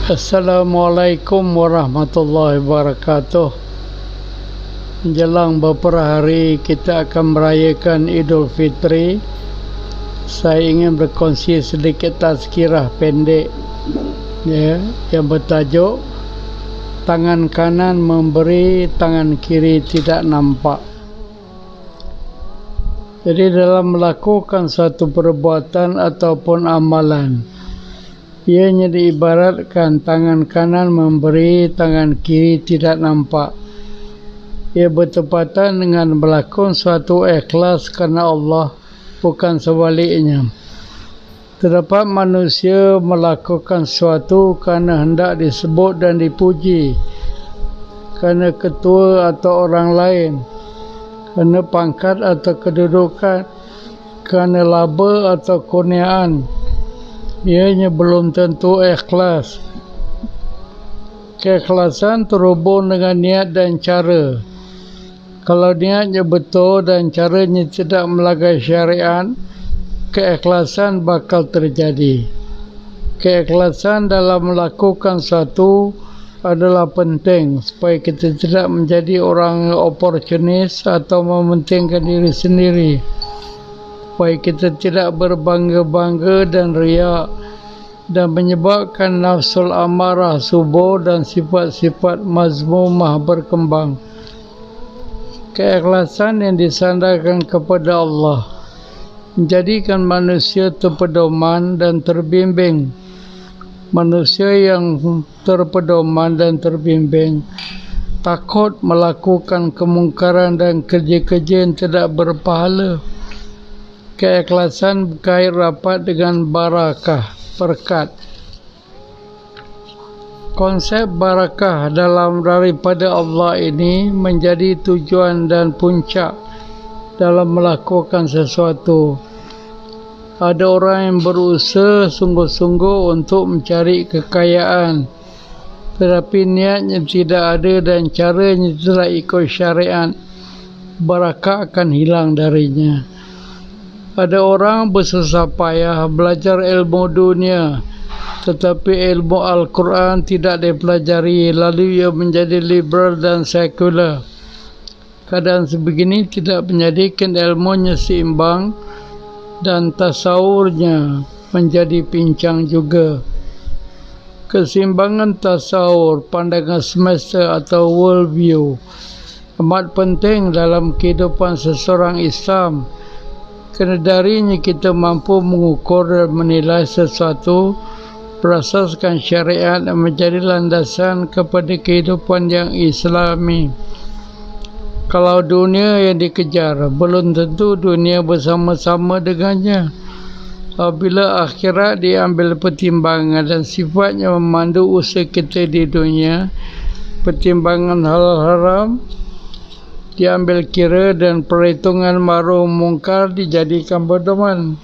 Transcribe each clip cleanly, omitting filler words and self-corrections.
Assalamualaikum warahmatullahi wabarakatuh. Menjelang beberapa hari kita akan merayakan Idul Fitri. Saya ingin berkongsi sedikit tazkirah pendek yang bertajuk tangan kanan memberi, tangan kiri tidak nampak. Jadi dalam melakukan suatu perbuatan ataupun amalan, ianya diibaratkan tangan kanan memberi, tangan kiri tidak nampak. Ia bertepatan dengan melakukan suatu ikhlas kerana Allah, bukan sebaliknya. Terdapat manusia melakukan sesuatu kerana hendak disebut dan dipuji, kerana ketua atau orang lain, kerana pangkat atau kedudukan, kerana laba atau kurniaan. Ianya belum tentu ikhlas. Keikhlasan terhubung dengan niat dan cara. Kalau niatnya betul dan caranya tidak melanggar syariat, keikhlasan bakal terjadi. Keikhlasan dalam melakukan sesuatu adalah penting supaya kita tidak menjadi orang oportunis atau mementingkan diri sendiri, supaya kita tidak berbangga-bangga dan riak dan menyebabkan nafsul amarah subur dan sifat-sifat mazmumah berkembang. Keikhlasan yang disandarkan kepada Allah menjadikan manusia terpedoman dan terbimbing. Manusia yang terpedoman dan terbimbing takut melakukan kemungkaran dan kerja-kerja yang tidak berpahala. Keikhlasan berkait rapat dengan barakah, berkat. Konsep barakah daripada Allah ini menjadi tujuan dan puncak dalam melakukan sesuatu. Ada orang yang berusaha sungguh-sungguh untuk mencari kekayaan, tetapi niatnya tidak ada dan caranya tidak ikut syariat, barakah akan hilang darinya. Ada orang bersusah payah belajar ilmu dunia, tetapi ilmu Al-Quran tidak dipelajari, lalu ia menjadi liberal dan sekular. Keadaan sebegini tidak menjadikan ilmunya seimbang dan tasawurnya menjadi pincang juga. Keseimbangan tasawur, pandangan semesta atau world view amat penting dalam kehidupan seseorang Islam, kerana darinya kita mampu mengukur dan menilai sesuatu berasaskan syariat dan menjadi landasan kepada kehidupan yang Islami. Kalau dunia yang dikejar, belum tentu dunia bersama-sama dengannya. Apabila akhirat diambil pertimbangan dan sifatnya memandu usaha kita di dunia, pertimbangan halal haram diambil kira dan perhitungan ma'ruf mungkar dijadikan pedoman.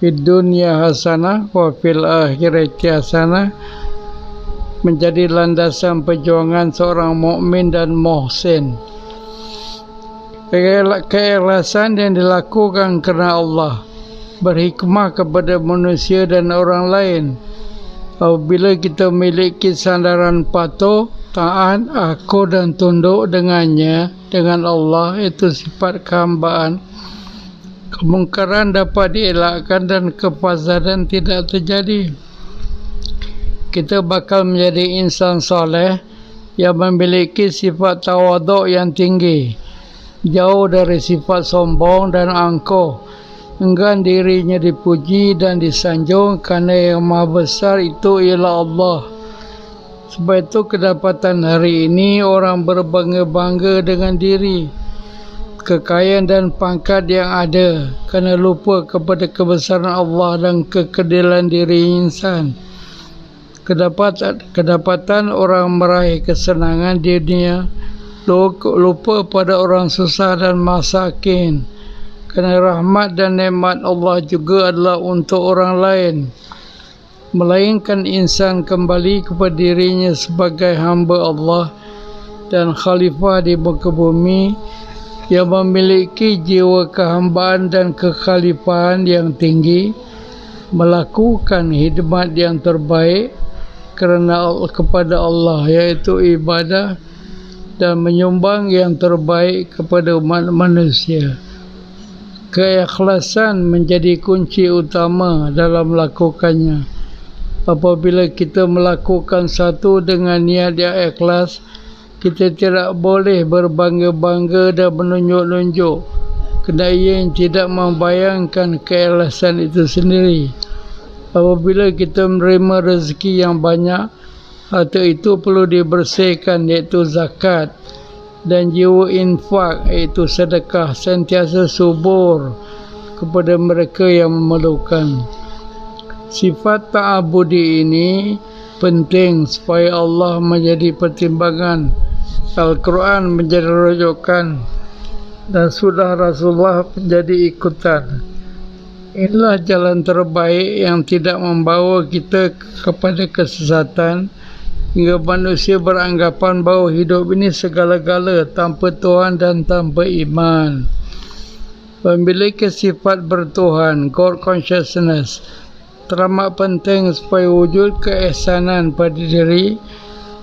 Di dunia hasanah wa fil akhirati hasanah menjadi landasan perjuangan seorang mukmin dan muhsin. Keikhlasan yang dilakukan kerana Allah berhikmah kepada manusia dan orang lain. Apabila kita memiliki sandaran patuh, taat, akur dan tunduk dengannya, dengan Allah, itu sifat kehambaan, kemungkaran dapat dielakkan dan kefasadan tidak terjadi. Kita bakal menjadi insan soleh yang memiliki sifat tawaduk yang tinggi, jauh dari sifat sombong dan angkuh, enggan dirinya dipuji dan disanjung, kerana yang maha besar itu ialah Allah. Sebab itu kedapatan hari ini orang berbangga-bangga dengan diri, kekayaan dan pangkat yang ada, kerana lupa kepada kebesaran Allah dan kekedilan diri insan. Kedapatan orang meraih kesenangan di dunia lupa pada orang susah dan masakin, kerana rahmat dan nikmat Allah juga adalah untuk orang lain, melainkan insan kembali kepada dirinya sebagai hamba Allah dan khalifah di muka bumi yang memiliki jiwa kehambaan dan kekhalifahan yang tinggi, melakukan khidmat yang terbaik kepada Allah, yaitu ibadah dan menyumbang yang terbaik kepada umat manusia. Keikhlasan menjadi kunci utama dalam melakukannya. Apabila kita melakukan satu dengan niat yang ikhlas, kita tidak boleh berbangga-bangga dan menunjuk-nunjuk, kerana ia yang tidak membayangkan keikhlasan itu sendiri. Apabila kita menerima rezeki yang banyak, harta itu perlu dibersihkan, iaitu zakat, dan jiwa infak, iaitu sedekah, sentiasa subur kepada mereka yang memerlukan. Sifat ta'abudi ini penting supaya Allah menjadi pertimbangan, Al-Quran menjadi rujukan, dan sunnah Rasulullah menjadi ikutan. Inilah jalan terbaik yang tidak membawa kita kepada kesesatan, hingga manusia beranggapan bahawa hidup ini segala-gala tanpa Tuhan dan tanpa iman. Memiliki sifat bertuhan, God consciousness, teramat penting supaya wujud keihsanan pada diri,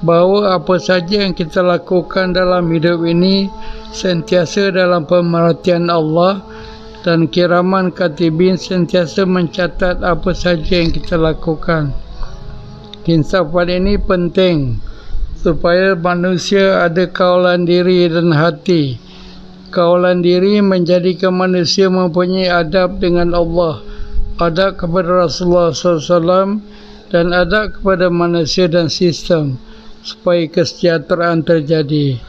bahawa apa saja yang kita lakukan dalam hidup ini sentiasa dalam pemerhatian Allah, dan kiraman katibin sentiasa mencatat apa saja yang kita lakukan. Insafan ini penting supaya manusia ada kawalan diri dan hati. Kawalan diri menjadikan manusia mempunyai adab dengan Allah, adab kepada Rasulullah SAW, dan adab kepada manusia dan sistem, supaya kesejahteraan terjadi.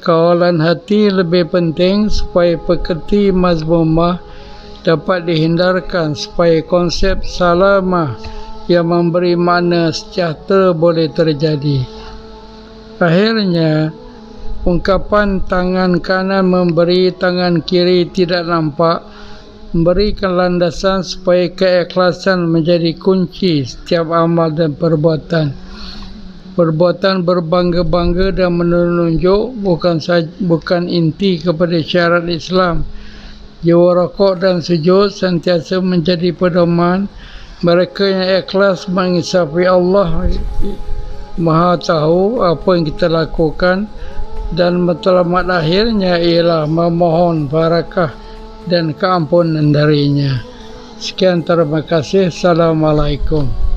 Kawalan hati lebih penting supaya pekerti mazmumah dapat dihindarkan, supaya konsep salamah yang memberi makna sejahtera boleh terjadi. Akhirnya, ungkapan tangan kanan memberi, tangan kiri tidak nampak, memberikan landasan supaya keikhlasan menjadi kunci setiap amal dan perbuatan. Perbuatan berbangga-bangga dan menunjuk bukan inti kepada syarat Islam. Jiwa rokok dan sujud sentiasa menjadi pedoman. Mereka yang ikhlas mengisafi Allah Maha tahu apa yang kita lakukan, dan matlamat akhirnya ialah memohon barakah dan keampunan darinya. Sekian, terima kasih. Assalamualaikum.